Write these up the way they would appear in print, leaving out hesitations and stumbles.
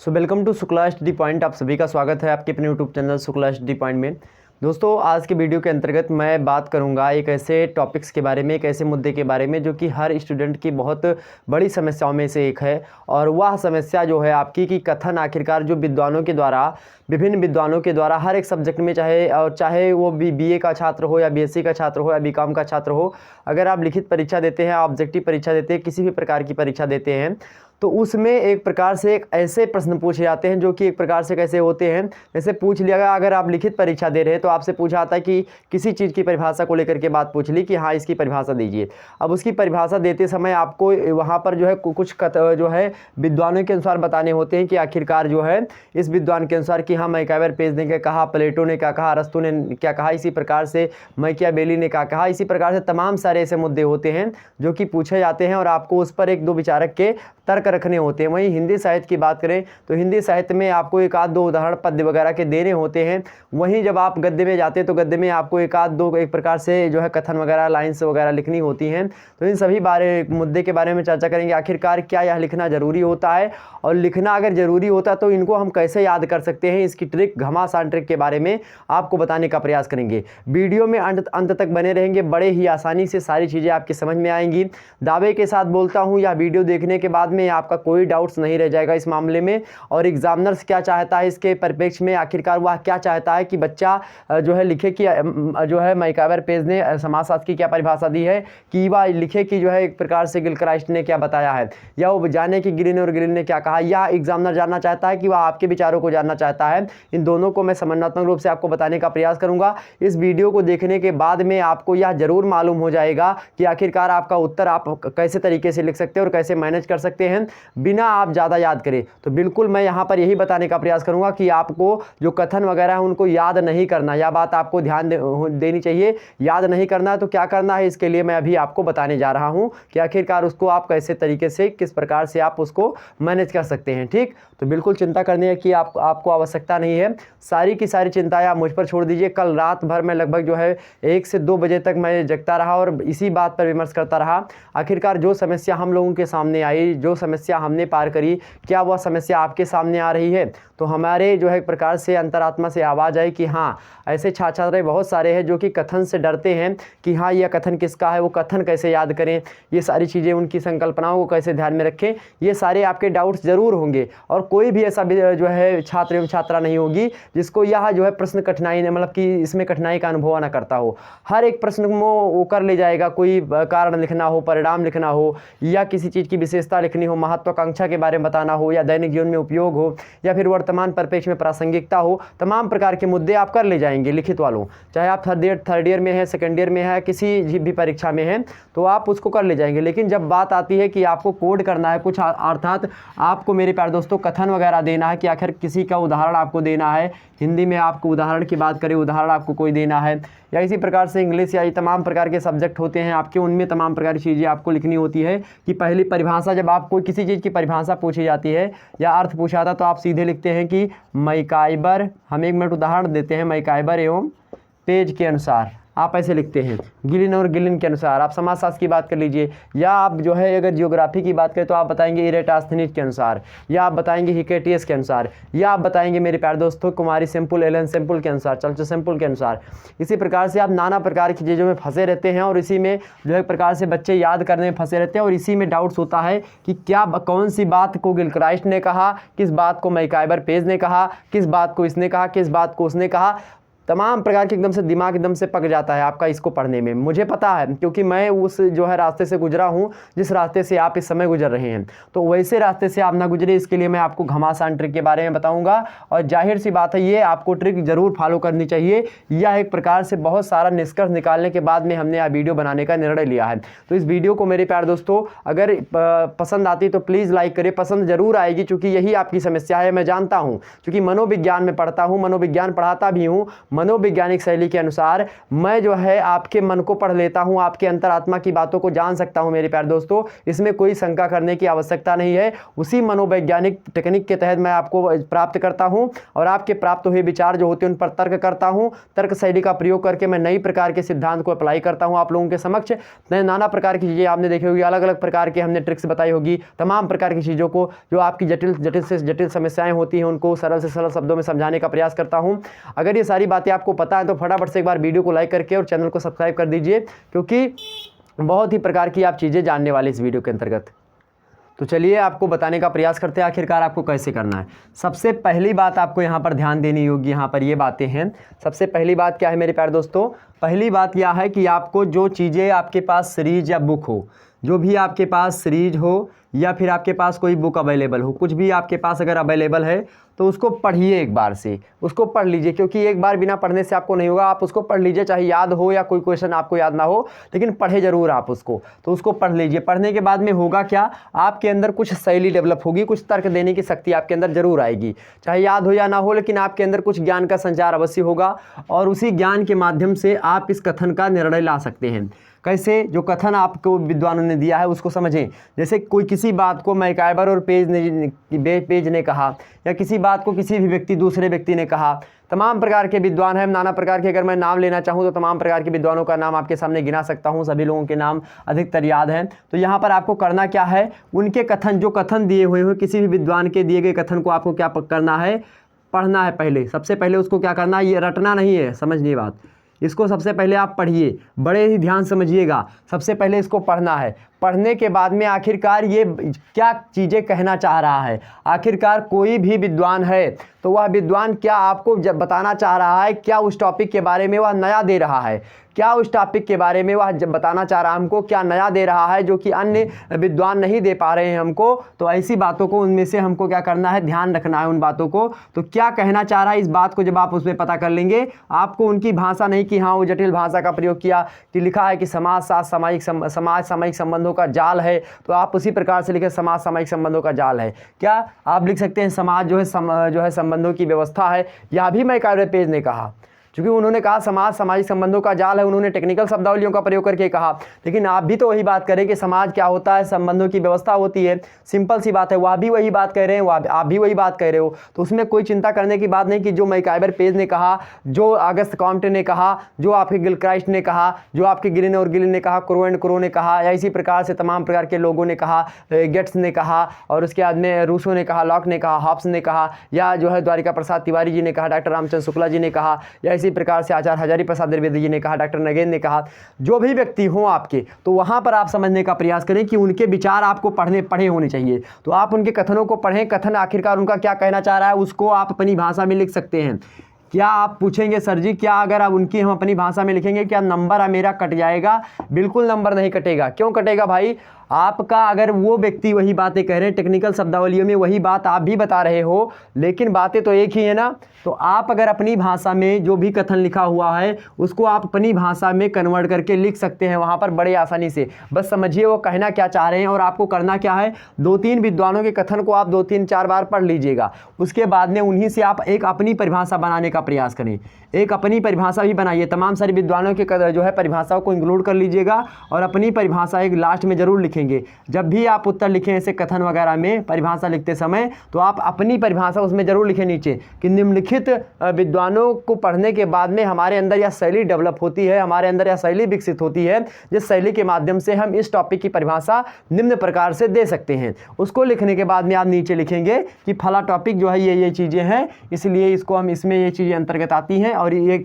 So welcome to Shukla study point. आप सभी का स्वागत है आपके अपने YouTube channel Shukla study point में। दोस्तों, आज के वीडियो के अंतर्गत मैं बात करूंगा एक ऐसे टॉपिक्स के बारे में, एक ऐसे मुद्दे के बारे में जो कि हर स्टूडेंट की बहुत बड़ी समस्याओं में से एक है। और वह समस्या जो है आपकी कि कथन आखिरकार जो विद्वानों के द्वारा, विभिन्न विद्वानों के द्वारा हर एक सब्जेक्ट में, चाहे वो बीए का छात्र हो या बीएससी का छात्र हो या बीकॉम का छात्र हो, अगर आप लिखित परीक्षा देते हैं, ऑब्जेक्टिव परीक्षा देते हैं, किसी भी प्रकार की परीक्षा देते हैं, तो उसमें एक प्रकार से एक ऐसे प्रश्न पूछे जाते हैं जो कि एक प्रकार से कैसे होते हैं, जैसे पूछ लिया गया, अगर आप लिखित परीक्षा दे रहे हैं तो आपसे पूछा जाता है कि किसी चीज़ की परिभाषा को लेकर के बात पूछ ली कि हाँ इसकी परिभाषा दीजिए। अब उसकी परिभाषा देते समय आपको वहाँ पर जो है कुछ जो है विद्वानों के अनुसार बताने होते हैं कि आखिरकार जो है इस विद्वान के अनुसार कि हाँ मैकियावेली ने क्या कहा, प्लेटो ने क्या कहा, अरस्तु ने क्या कहा, इसी प्रकार से मैकियावेली ने क्या कहा। इसी प्रकार से तमाम सारे ऐसे मुद्दे होते हैं जो कि पूछे जाते हैं और आपको उस पर एक दो विचारक के तर्क रखने होते हैं। वहीं हिंदी साहित्य की बात करें तो हिंदी साहित्य में आपको एक आध दो उदाहरण पद्य वगैरह के देने होते हैं। वहीं जब आप गद्य में जाते हैं तो गद्य में आपको एक आध दो एक प्रकार से जो है कथन वगैरह, लाइन्स वगैरह लिखनी होती हैं। तो इन सभी मुद्दे के बारे में चर्चा करेंगे। आखिरकार क्या यह लिखना ज़रूरी होता है, और लिखना अगर ज़रूरी होता है तो इनको हम कैसे याद कर सकते हैं, इसकी ट्रिक, घमासान ट्रिक के बारे में आपको बताने का प्रयास करेंगे। वीडियो में अंत तक बने रहेंगे, बड़े ही आसानी से सारी चीज़ें आपकी समझ में आएंगी। दावे के साथ बोलता हूँ, यह वीडियो देखने के बाद में आपका कोई डाउट्स नहीं रह जाएगा इस मामले में। और एग्जामिनर्स क्या चाहता है इसके परिप्रेक्ष्य में, आखिरकार वह क्या चाहता है कि बच्चा जो है लिखे कि जो है मैकियावेली ने समाजशास्त्र की क्या परिभाषा दी है, कि वह लिखे कि जो है एक प्रकार से गिलक्राइस्ट ने क्या बताया है, या वो जाने कि गिलिन और गिलिन ने क्या कहा, या एग्जामिनर जानना चाहता है कि वह आपके विचारों को जानना चाहता है। इन दोनों को मैं समन्वयात्मक रूप से आपको बताने का प्रयास करूंगा। इस वीडियो को देखने के बाद में आपको यह जरूर मालूम हो जाएगा कि आखिरकार आपका उत्तर आप कैसे तरीके से लिख सकते हैं और कैसे मैनेज कर सकते हैं बिना आप ज़्यादा याद करें। तो बिल्कुल मैं यहाँ पर यही बताने का प्रयास करूँगा कि आपको जो कथन वगैरह है उनको याद नहीं करना, यह बात आपको ध्यान देनी चाहिए। याद नहीं करना है तो क्या करना है, इसके लिए मैं अभी आपको बताने जा रहा हूँ कि आखिरकार उसको आप कैसे तरीके से, किस प्रकार से आप उसको मैनेज कर सकते हैं। ठीक, तो बिल्कुल चिंता करने की आपको आवश्यकता नहीं है। सारी की सारी चिंताएं आप मुझ पर छोड़ दीजिए। कल रात भर में लगभग जो है 1 से 2 बजे तक मैं जगता रहा और इसी बात पर विमर्श करता रहा। आखिरकार जो समस्या हम लोगों के सामने आई, जो समस्या हमने पार करी, क्या वह समस्या आपके सामने आ रही है? तो हमारे जो है एक प्रकार से अंतरात्मा से आवाज़ आई कि हाँ, ऐसे छात्र बहुत सारे हैं जो कि कथन से डरते हैं कि हाँ यह कथन किसका है, वो कथन कैसे याद करें, ये सारी चीज़ें, उनकी संकल्पनाओं को कैसे ध्यान में रखें। ये सारे आपके डाउट्स ज़रूर होंगे और कोई भी ऐसा जो है छात्र एवं छात्रा नहीं होगी जिसको यह जो है प्रश्न कठिनाई ने, मतलब कि इसमें कठिनाई का अनुभव ना करता हो। हर एक प्रश्न को वो कर ले जाएगा। कोई कारण लिखना हो, परिणाम लिखना हो, या किसी चीज़ की विशेषता लिखनी हो, महत्वाकांक्षा के बारे में बताना हो, या दैनिक जीवन में उपयोग हो, या फिर वर्तमान परिप्रेक्ष्य में प्रासंगिकता हो, तमाम प्रकार के मुद्दे आप कर ले जाएंगे लिखित वालों। चाहे आप थर्ड ईयर में है, सेकेंड ईयर में है, किसी भी परीक्षा में है, तो आप उसको कर ले जाएंगे। लेकिन जब बात आती है कि आपको कोड करना है कुछ, अर्थात आपको मेरे प्यारे दोस्तों कथन वगैरह देना है कि आखिर किसी का उदाहरण आपको देना है, हिंदी में आपको उदाहरण की बात करें, उदाहरण आपको कोई देना है, या इसी प्रकार से इंग्लिश या ये तमाम प्रकार के सब्जेक्ट होते हैं आपके, उनमें तमाम प्रकार की चीज़ें आपको लिखनी होती है। कि पहली परिभाषा, जब आपको किसी चीज़ की परिभाषा पूछी जाती है या अर्थ पूछा जाता है तो आप सीधे लिखते हैं कि मैकियावेली, हम 1 मिनट उदाहरण देते हैं, मैकियावेली एवं पेज के अनुसार आप ऐसे लिखते हैं, गिलिन और गिलिन के अनुसार। आप समाजशास्त्र की बात कर लीजिए, या आप जो है अगर जियोग्राफी की बात करें तो आप बताएंगे इरेटास्थनीज के अनुसार, या आप बताएंगे हिकेटियस के अनुसार, या आप बताएंगे मेरे प्यारे दोस्तों कुमारी सिंपल, एलन सिंपल के अनुसार, चलचो सिंपल के अनुसार। इसी प्रकार से आप नाना प्रकार की चीज़ों में फंसे रहते हैं और इसी में जो है प्रकार से बच्चे याद करने में फंसे रहते हैं और इसी में डाउट्स होता है कि क्या कौन सी बात को गिलक्राइस्ट ने कहा, किस बात को मैकियावेली ने कहा, किस बात को इसने कहा, किस बात को उसने कहा। तमाम प्रकार के एकदम से दिमाग एकदम से पक जाता है आपका इसको पढ़ने में। मुझे पता है क्योंकि मैं उस जो है रास्ते से गुजरा हूँ जिस रास्ते से आप इस समय गुजर रहे हैं। तो वैसे रास्ते से आप ना गुजरे, इसके लिए मैं आपको घमासान ट्रिक के बारे में बताऊंगा। और जाहिर सी बात है ये आपको ट्रिक जरूर फॉलो करनी चाहिए। यह एक प्रकार से बहुत सारा निष्कर्ष निकालने के बाद में हमने यह वीडियो बनाने का निर्णय लिया है। तो इस वीडियो को मेरे प्यारे दोस्तों अगर पसंद आती तो प्लीज़ लाइक करें। पसंद जरूर आएगी क्योंकि यही आपकी समस्या है, मैं जानता हूँ, क्योंकि मनोविज्ञान में पढ़ता हूँ, मनोविज्ञान पढ़ाता भी हूँ, मनोवैज्ञानिक शैली के अनुसार मैं जो है आपके मन को पढ़ लेता हूँ, आपके अंतरात्मा की बातों को जान सकता हूँ मेरे प्यारे दोस्तों। इसमें कोई शंका करने की आवश्यकता नहीं है। उसी मनोवैज्ञानिक टेक्निक के तहत मैं आपको प्राप्त करता हूँ और आपके प्राप्त हुए विचार जो होते हैं उन पर तर्क करता हूँ। तर्क शैली का प्रयोग करके मैं नई प्रकार के सिद्धांत को अप्लाई करता हूँ आप लोगों के समक्ष। नाना प्रकार की चीज़ें आपने देखी होगी, अलग अलग प्रकार के हमने ट्रिक्स बताई होगी, तमाम प्रकार की चीज़ों को जो आपकी जटिल से जटिल समस्याएं होती हैं उनको सरल से सरल शब्दों में समझाने का प्रयास करता हूं। अगर ये सारी बातें आपको पता है तो फटाफट से एक बार वीडियो को लाइक करके और चैनल को सब्सक्राइब कर दीजिए, क्योंकि बहुत ही प्रकार की आप चीज़ें जानने वाले इस वीडियो के अंतर्गत। तो चलिए आपको बताने का प्रयास करते हैं आखिरकार आपको कैसे करना है। सबसे पहली बात आपको यहाँ पर ध्यान देनी होगी, यहाँ पर ये बातें हैं। सबसे पहली बात क्या है मेरे प्यारे दोस्तों, पहली बात यह है कि आपको जो चीज़ें आपके पास सीरीज या बुक हो, जो भी आपके पास सीरीज हो या फिर आपके पास कोई बुक अवेलेबल हो, कुछ भी आपके पास अगर अवेलेबल है तो उसको पढ़िए, एक बार से उसको पढ़ लीजिए, क्योंकि एक बार बिना पढ़ने से आपको नहीं होगा। आप उसको पढ़ लीजिए, चाहे याद हो या कोई क्वेश्चन आपको याद ना हो, लेकिन पढ़े जरूर आप उसको। तो उसको पढ़ लीजिए। पढ़ने के बाद में होगा क्या, आपके अंदर कुछ शैली डेवलप होगी, कुछ तर्क देने की शक्ति आपके अंदर जरूर आएगी, चाहे याद हो या ना हो, लेकिन आपके अंदर कुछ ज्ञान का संचार अवश्य होगा और उसी ज्ञान के माध्यम से आप इस कथन का निर्णय ला सकते हैं। कैसे, जो कथन आपको विद्वानों ने दिया है उसको समझें। जैसे कोई किसी बात को मैकाइबर और पेज ने कहा, या किसी बात को किसी भी व्यक्ति दूसरे व्यक्ति ने कहा। तमाम प्रकार के विद्वान हैं, नाना प्रकार के, अगर मैं नाम लेना चाहूँ तो तमाम प्रकार के विद्वानों का नाम आपके सामने गिना सकता हूँ, सभी लोगों के नाम अधिकतर याद हैं। तो यहाँ पर आपको करना क्या है, उनके कथन, जो कथन दिए हुए हो, किसी भी विद्वान के दिए गए कथन को आपको क्या करना है, पढ़ना है। पहले सबसे पहले उसको क्या करना है, ये रटना नहीं है, समझिए बात। इसको सबसे पहले आप पढ़िए, बड़े ही ध्यान समझिएगा। सबसे पहले इसको पढ़ना है। पढ़ने के बाद में आखिरकार ये क्या चीज़ें कहना चाह रहा है, आखिरकार कोई भी विद्वान है तो वह विद्वान क्या आपको जब बताना चाह रहा है, क्या उस टॉपिक के बारे में वह नया दे रहा है, क्या उस टॉपिक के बारे में वह जब बताना चाह रहा है हमको, क्या नया दे रहा है जो कि अन्य विद्वान नहीं दे पा रहे हैं हमको। तो ऐसी बातों को, उनमें से हमको क्या करना है, ध्यान रखना है उन बातों को। तो क्या कहना चाह रहा है, इस बात को जब आप उसमें पता कर लेंगे, आपको उनकी भाषा नहीं कि हाँ वो जटिल भाषा का प्रयोग किया, कि लिखा है कि समाज सामाजिक संबंधों का जाल है, तो आप उसी प्रकार से लिखे समाज सामाजिक संबंधों का जाल है। क्या आप लिख सकते हैं समाज जो है संबंधों की व्यवस्था है। यह भी मैकाइबर पेज ने कहा, क्योंकि उन्होंने कहा समाज सामाजिक संबंधों का जाल है, उन्होंने टेक्निकल शब्दावलियों का प्रयोग करके कहा। लेकिन आप भी तो वही बात करें कि समाज क्या होता है, संबंधों की व्यवस्था होती है, सिंपल सी बात है। वह भी वही बात कह रहे हैं, आप भी वही बात कह रहे हो। तो उसमें कोई चिंता करने की बात नहीं कि जो मैकाइबर पेज ने कहा, जो अगस्त कॉम्टे ने कहा, जो आपके गिलक्राइस्ट ने कहा, जो आपके गिलिन और गिलिन ने कहा, क्रो एंड क्रो ने कहा, या इसी प्रकार से तमाम प्रकार के लोगों ने कहा, गेट्स ने कहा, और उसके बाद में रूसो ने कहा, लॉक ने कहा, हॉब्स ने कहा, या जो है द्वारिका प्रसाद तिवारी जी ने कहा, डॉक्टर रामचंद्र शुक्ला जी ने कहा, या इसी प्रकार से आचार्य हजारी प्रसाद द्विवेदी जी ने कहा, डॉक्टर नगेन ने कहा। जो भी व्यक्ति हो आपके, तो वहां पर आप समझने का प्रयास करें कि उनके विचार आपको पढ़े होने चाहिए। तो आप उनके कथनों को पढ़ें, कथन आखिरकार उनका क्या कहना चाह रहा है उसको आप अपनी भाषा में लिख सकते हैं। क्या आप पूछेंगे सर जी, क्या अगर आप उनकी हम अपनी भाषा में लिखेंगे क्या नंबर मेरा कट जाएगा? बिल्कुल नंबर नहीं कटेगा। क्यों कटेगा भाई? आपका अगर वो व्यक्ति वही बातें कह रहे हैं, टेक्निकल शब्दावलियों में वही बात आप भी बता रहे हो, लेकिन बातें तो एक ही है ना। तो आप अगर अपनी भाषा में जो भी कथन लिखा हुआ है उसको आप अपनी भाषा में कन्वर्ट करके लिख सकते हैं वहाँ पर बड़े आसानी से। बस समझिए वो कहना क्या चाह रहे हैं, और आपको करना क्या है, 2-3 विद्वानों के कथन को आप 2-3-4 बार पढ़ लीजिएगा। उसके बाद में उन्हीं से आप एक अपनी परिभाषा बनाने का प्रयास करें। एक अपनी परिभाषा भी बनाइए, तमाम सारे विद्वानों के जो है परिभाषाओं को इंक्लूड कर लीजिएगा और अपनी परिभाषा एक लास्ट में जरूर लिखेंगे। जब भी आप उत्तर लिखें ऐसे कथन वगैरह में परिभाषा लिखते समय, तो आप अपनी परिभाषा उसमें जरूर लिखें नीचे कि निम्नलिखित विद्वानों को पढ़ने के बाद में हमारे अंदर यह शैली डेवलप होती है, हमारे अंदर यह शैली विकसित होती है, जिस शैली के माध्यम से हम इस टॉपिक की परिभाषा निम्न प्रकार से दे सकते हैं। उसको लिखने के बाद में आप नीचे लिखेंगे कि फला टॉपिक जो है ये चीज़ें हैं, इसलिए इसको हम इसमें ये चीज़ें अंतर्गत आती हैं, और ये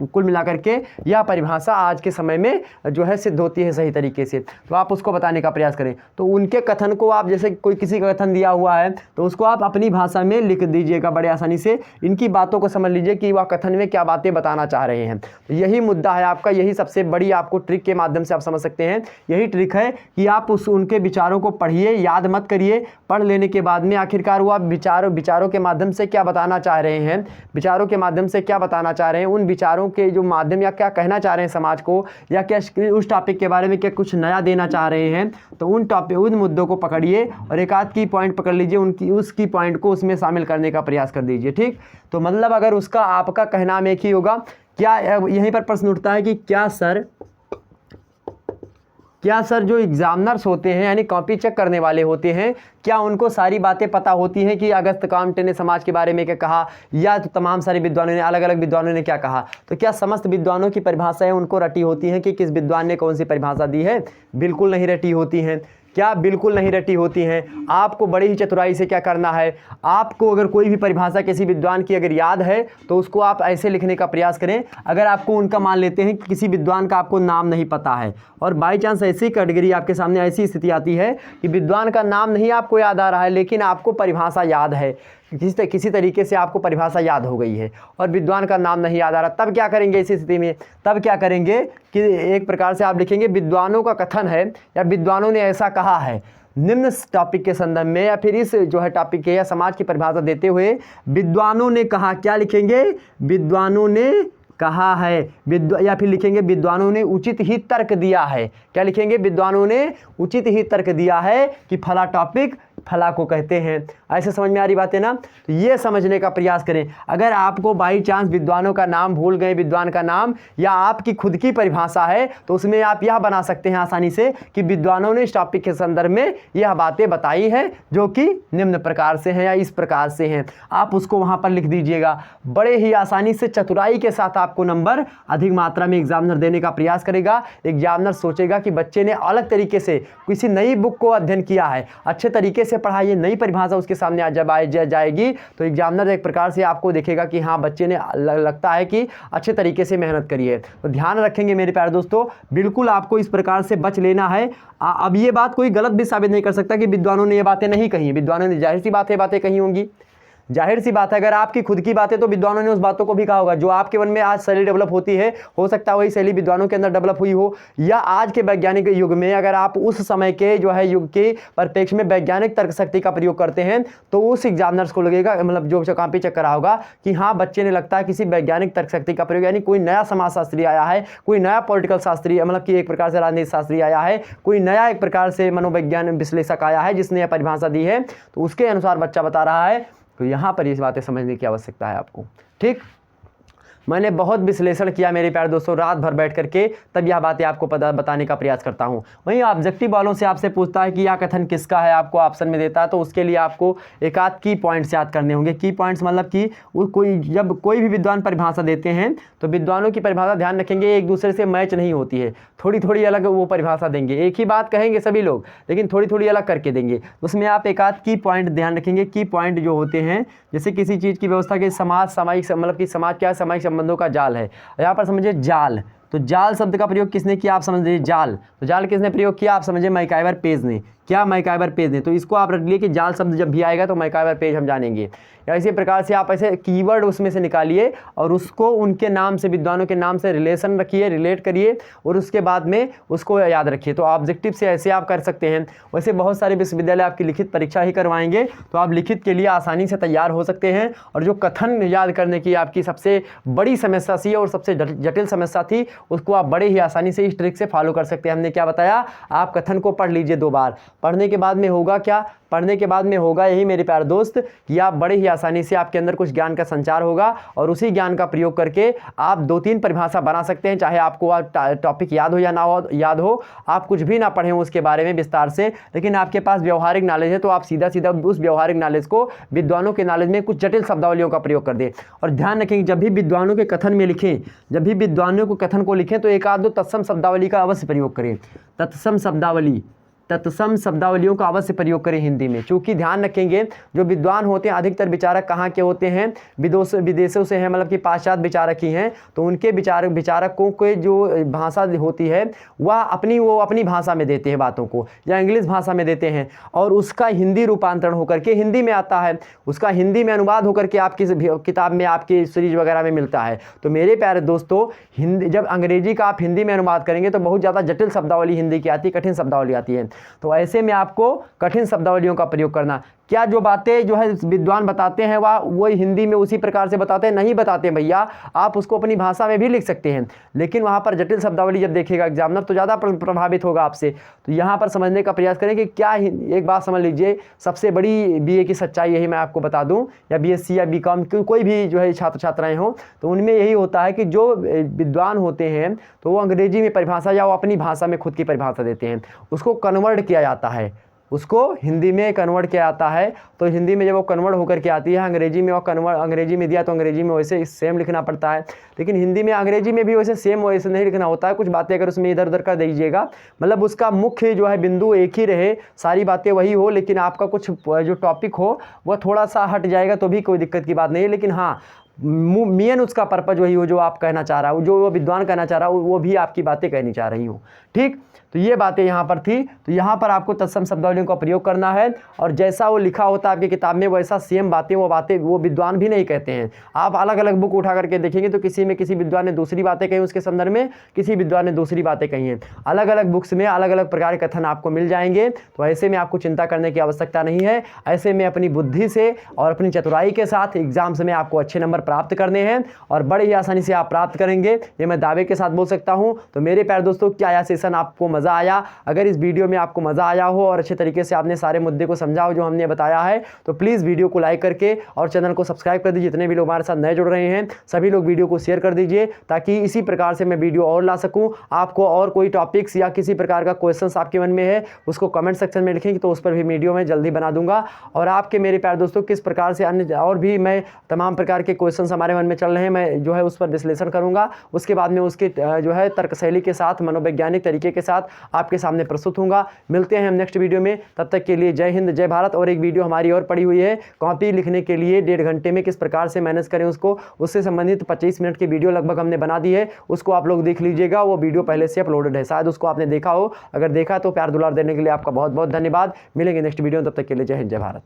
कुल मिलाकर के यह परिभाषा आज के समय में जो है सिद्ध होती है सही तरीके से। तो आप उसको बताने का प्रयास करें। तो उनके कथन को आप, जैसे कोई किसी का कथन दिया हुआ है तो उसको आप अपनी भाषा में लिख दीजिएगा बड़े आसानी से। इनकी बातों को समझ लीजिए कि वह कथन में क्या बातें बताना चाह रहे हैं। तो यही मुद्दा है आपका, यही सबसे बड़ी आपको ट्रिक के माध्यम से आप समझ सकते हैं। यही ट्रिक है कि आप उनके विचारों को पढ़िए, याद मत करिए। पढ़ लेने के बाद में आखिरकार वो आप विचारों के माध्यम से क्या बताना चाह रहे हैं, विचारों के माध्यम से क्या बताना चाह रहे हैं, उन विचारों के जो माध्यम या क्या कहना चाह रहे हैं समाज को, या क्या उस टॉपिक के बारे में क्या कुछ नया देना चाह रहे हैं, तो उन मुद्दों को पकड़िए और एक आध की पॉइंट पकड़ लीजिए, उसकी पॉइंट को उसमें शामिल करने का प्रयास कर दीजिए। ठीक, तो मतलब अगर उसका आपका कहना में एक ही होगा। क्या यहीं पर प्रश्न उठता है कि क्या सर जो एग्जामिनर्स होते हैं यानी कॉपी चेक करने वाले होते हैं, क्या उनको सारी बातें पता होती हैं कि अगस्त कामटे ने समाज के बारे में क्या कहा, या तो तमाम सारे विद्वानों ने, अलग अलग विद्वानों ने क्या कहा, तो क्या समस्त विद्वानों की परिभाषाएं उनको रटी होती हैं कि किस विद्वान ने कौन सी परिभाषा दी है? बिल्कुल नहीं रटी होती हैं। क्या बिल्कुल नहीं रटी होती हैं। आपको बड़ी ही चतुराई से क्या करना है, आपको अगर कोई भी परिभाषा किसी विद्वान की अगर याद है तो उसको आप ऐसे लिखने का प्रयास करें। अगर आपको उनका मान लेते हैं कि किसी विद्वान का आपको नाम नहीं पता है और बाई चांस ऐसी कैटेगरी आपके सामने ऐसी स्थिति आती है कि विद्वान का नाम नहीं आपको याद आ रहा है लेकिन आपको परिभाषा याद है, किसी तरीके से आपको परिभाषा याद हो गई है और विद्वान का नाम नहीं याद आ रहा, तब क्या करेंगे इसी स्थिति में? तब क्या करेंगे कि एक प्रकार से आप लिखेंगे विद्वानों का कथन है या विद्वानों ने ऐसा कहा है निम्न टॉपिक के संदर्भ में, या फिर इस जो है टॉपिक के या समाज की परिभाषा देते हुए विद्वानों ने कहा। क्या लिखेंगे? विद्वानों ने कहा है, या फिर लिखेंगे विद्वानों ने उचित ही तर्क दिया है। क्या लिखेंगे? विद्वानों ने उचित ही तर्क दिया है कि फला टॉपिक फला को कहते हैं। ऐसे समझ में आ रही बात है ना? तो ये समझने का प्रयास करें। अगर आपको बाई चांस विद्वानों का नाम भूल गए, विद्वान का नाम या आपकी खुद की परिभाषा है, तो उसमें आप यह बना सकते हैं आसानी से कि विद्वानों ने इस टॉपिक के संदर्भ में यह बातें बताई हैं जो कि निम्न प्रकार से हैं या इस प्रकार से हैं। आप उसको वहाँ पर लिख दीजिएगा। बड़े ही आसानी से चतुराई के साथ आपको नंबर अधिक मात्रा में एग्जामिनर देने का प्रयास करेगा। एग्जामिनर सोचेगा कि बच्चे ने अलग तरीके से किसी नई बुक को अध्ययन किया है, अच्छे तरीके से पढ़ाइए, नई परिभाषा उसके सामने जब जाएगी तो एग्जामिनर एक प्रकार से आपको देखेगा कि हाँ बच्चे ने लगता है कि अच्छे तरीके से मेहनत करिए। तो ध्यान रखेंगे मेरे प्यारे दोस्तों, बिल्कुल आपको इस प्रकार से बच लेना है। अब ये बात कोई गलत भी साबित नहीं कर सकता कि विद्वानों ने ये बातें नहीं कही। विद्वानों ने जाहिर सी बात है बातें कही होंगी, जाहिर सी बात है। अगर आपकी खुद की बातें तो विद्वानों ने उस बातों को भी कहा होगा। जो आपके मन में आज शैली डेवलप होती है, हो सकता है वही शैली विद्वानों के अंदर डेवलप हुई हो, या आज के वैज्ञानिक युग में अगर आप उस समय के जो है युग के परिप्रेक्ष्य में वैज्ञानिक तर्क शक्ति का प्रयोग करते हैं तो उस एग्जामिनर्स को लगेगा, मतलब जो कॉपी चेक करा होगा, कि हाँ बच्चे ने लगता है किसी वैज्ञानिक तर्क शक्ति का प्रयोग, यानी कोई नया समाजशास्त्री आया है, कोई नया पॉलिटिकल शास्त्री, मतलब कि एक प्रकार से राजनीति शास्त्री आया है, कोई नया एक प्रकार से मनोवैज्ञानिक विश्लेषक आया है जिसने यह परिभाषा दी है, तो उसके अनुसार बच्चा बता रहा है। तो यहाँ पर ये बातें समझने की आवश्यकता है आपको। ठीक, मैंने बहुत विश्लेषण किया मेरे प्यारे दोस्तों, रात भर बैठ करके, तब यह बातें आपको बताने का प्रयास करता हूँ। वहीं ऑब्जेक्टिव वालों से आपसे पूछता है कि यह कथन किसका है, आपको ऑप्शन में देता है, तो उसके लिए आपको एक आध की पॉइंट्स याद करने होंगे। की पॉइंट्स मतलब कि जब कोई भी विद्वान परिभाषा देते हैं तो विद्वानों की परिभाषा ध्यान रखेंगे एक दूसरे से मैच नहीं होती है, थोड़ी थोड़ी अलग वो परिभाषा देंगे। एक ही बात कहेंगे सभी लोग लेकिन थोड़ी थोड़ी अलग करके देंगे। उसमें आप एक आध की पॉइंट ध्यान रखेंगे। की पॉइंट जो होते हैं, जैसे किसी चीज़ की व्यवस्था के सामाजिक, मतलब कि समाज क्या है, सामाजिक संबंधों का जाल है। यहाँ पर समझिए जाल, तो जाल शब्द का प्रयोग किसने किया आप समझ लीजिए। जाल, तो जाल किसने प्रयोग किया आप समझिए, मैकाइवर पेज ने। क्या? मैकाइवर पेज ने। तो इसको आप रख लिए कि जाल शब्द जब भी आएगा तो मैकाइवर पेज हम जानेंगे। या इसी प्रकार से आप ऐसे कीवर्ड उसमें से निकालिए और उसको उनके नाम से, विद्वानों के नाम से रिलेशन रखिए, रिलेट करिए और उसके बाद में उसको याद रखिए। तो ऑब्जेक्टिव से ऐसे आप कर सकते हैं। वैसे बहुत सारे विश्वविद्यालय आपकी लिखित परीक्षा ही करवाएंगे, तो आप लिखित के लिए आसानी से तैयार हो सकते हैं। और जो कथन याद करने की आपकी सबसे बड़ी समस्या थी और सबसे जटिल समस्या थी, उसको आप बड़े ही आसानी से इस ट्रिक से फॉलो कर सकते हैं। हमने क्या बताया, आप कथन को पढ़ लीजिए 2 बार। पढ़ने के बाद में होगा क्या? पढ़ने के बाद में होगा यही मेरे प्यारे दोस्त कि आप बड़े ही आसानी से आपके अंदर कुछ ज्ञान का संचार होगा और उसी ज्ञान का प्रयोग करके आप 2-3 परिभाषा बना सकते हैं। चाहे आपको टॉपिक याद हो या ना हो, याद हो, आप कुछ भी ना पढ़े हो उसके बारे में विस्तार से, लेकिन आपके पास व्यवहारिक नॉलेज है, तो आप सीधा सीधा उस व्यवहारिक नॉलेज को विद्वानों के नॉलेज में कुछ जटिल शब्दावलियों का प्रयोग कर दें। और ध्यान रखें जब भी विद्वानों के कथन में लिखें, जब भी विद्वानों को कथन को लिखें तो एक आध दो तत्सम शब्दावली का अवश्य प्रयोग करें। तत्सम शब्दावलियों का अवश्य प्रयोग करें हिंदी में। चूँकि ध्यान रखेंगे जो विद्वान होते हैं अधिकतर विचारक कहाँ के होते हैं, विदेशों से हैं, मतलब कि पाश्चात्य विचारक ही हैं। तो उनके विचारकों के जो भाषा होती है वह अपनी भाषा में देते हैं बातों को, या इंग्लिश भाषा में देते हैं, और उसका हिंदी रूपांतरण होकर के हिंदी में आता है, उसका हिंदी में अनुवाद होकर के आपकी किताब में, आपकी सीरीज वगैरह में मिलता है। तो मेरे प्यारे दोस्तों, हिंदी जब अंग्रेजी का आप हिंदी में अनुवाद करेंगे तो बहुत ज़्यादा जटिल शब्दावली हिंदी की आती है, कठिन शब्दावली आती है। तो ऐसे में आपको कठिन शब्दावलियों का प्रयोग करना। क्या जो बातें जो है विद्वान बताते हैं वो हिंदी में उसी प्रकार से बताते हैं? नहीं बताते हैं भैया, आप उसको अपनी भाषा में भी लिख सकते हैं, लेकिन वहाँ पर जटिल शब्दावली जब देखेगा एग्जामिनर तो ज़्यादा प्रभावित होगा आपसे। तो यहाँ पर समझने का प्रयास करें कि क्या, एक बात समझ लीजिए, सबसे बड़ी बीए की सच्चाई यही मैं आपको बता दूँ, या बीएससी या बीकॉम कोई भी जो है छात्र छात्राएँ हों, तो उनमें यही होता है कि जो विद्वान होते हैं तो वो अंग्रेजी में परिभाषा या वो अपनी भाषा में खुद की परिभाषा देते हैं, उसको कन्वर्ट किया जाता है, उसको हिंदी में कन्वर्ट किया जाता है। तो हिंदी में जब वो कन्वर्ट होकर के आती है, अंग्रेजी में वो अंग्रेजी में दिया तो अंग्रेजी में वैसे सेम लिखना पड़ता है, लेकिन हिंदी में अंग्रेजी में भी वैसे सेम वैसे नहीं लिखना होता है। कुछ बातें अगर उसमें इधर उधर कर दीजिएगा, मतलब उसका मुख्य जो है बिंदु एक ही रहे, सारी बातें वही हो, लेकिन आपका कुछ जो टॉपिक हो वह थोड़ा सा हट जाएगा तो भी कोई दिक्कत की बात नहीं है। लेकिन हाँ, मेन उसका पर्पज वही हो जो आप कहना चाह रहा हो, जो वो विद्वान कहना चाह रहा हो, वो भी आपकी बातें कहनी चाह रही हो। ठीक, तो ये बातें यहाँ पर थी। तो यहाँ पर आपको तत्सम शब्दावलियों का प्रयोग करना है, और जैसा वो लिखा होता है आपकी किताब में वैसा सेम बातें वो विद्वान भी नहीं कहते हैं। आप अलग अलग बुक उठा करके देखेंगे तो किसी में किसी विद्वान ने दूसरी बातें कही, उसके संदर्भ में किसी विद्वान ने दूसरी बातें कही हैं। अलग अलग बुक्स में अलग अलग प्रकार के कथन आपको मिल जाएंगे। तो ऐसे में आपको चिंता करने की आवश्यकता नहीं है। ऐसे में अपनी बुद्धि से और अपनी चतुराई के साथ एग्जाम्स में आपको अच्छे नंबर प्राप्त करने हैं, और बड़े ही आसानी से आप प्राप्त करेंगे, ये मैं दावे के साथ बोल सकता हूँ। तो मेरे प्यारे दोस्तों, क्या यह सेशन आपको मज़ा आया? अगर इस वीडियो में आपको मज़ा आया हो और अच्छे तरीके से आपने सारे मुद्दे को समझा हो जो हमने बताया है, तो प्लीज़ वीडियो को लाइक करके और चैनल को सब्सक्राइब कर दीजिए। जितने भी लोग हमारे साथ नए जुड़ रहे हैं सभी लोग वीडियो को शेयर कर दीजिए, ताकि इसी प्रकार से मैं वीडियो और ला सकूं। आपको और कोई टॉपिक्स या किसी प्रकार का क्वेश्चंस आपके मन में है उसको कमेंट सेक्शन में लिखेंगे, तो उस पर भी वीडियो मैं जल्दी बना दूंगा। और आपके मेरे प्यारे दोस्तों किस प्रकार से अन्य और भी मैं तमाम प्रकार के क्वेश्चंस हमारे मन में चल रहे हैं, मैं जो है उस पर विश्लेषण करूँगा। उसके बाद में उसके जो है तर्क शैली के साथ, मनोवैज्ञानिक तरीके के साथ आपके सामने प्रस्तुत होऊंगा। मिलते हैं हम नेक्स्ट वीडियो में, तब तक के लिए जय हिंद, जय भारत। और एक वीडियो हमारी और पड़ी हुई है, कॉपी लिखने के लिए 1.5 घंटे में किस प्रकार से मैनेज करें उससे संबंधित 25 मिनट की वीडियो लगभग हमने बना दी है, उसको आप लोग देख लीजिएगा। वो वीडियो पहले से अपलोडेड है, शायद उसको आपने देखा हो। अगर देखा तो प्यार दुलार देने के लिए आपका बहुत बहुत धन्यवाद। मिलेंगे नेक्स्ट वीडियो में, तब तक के लिए जय हिंद, जय भारत।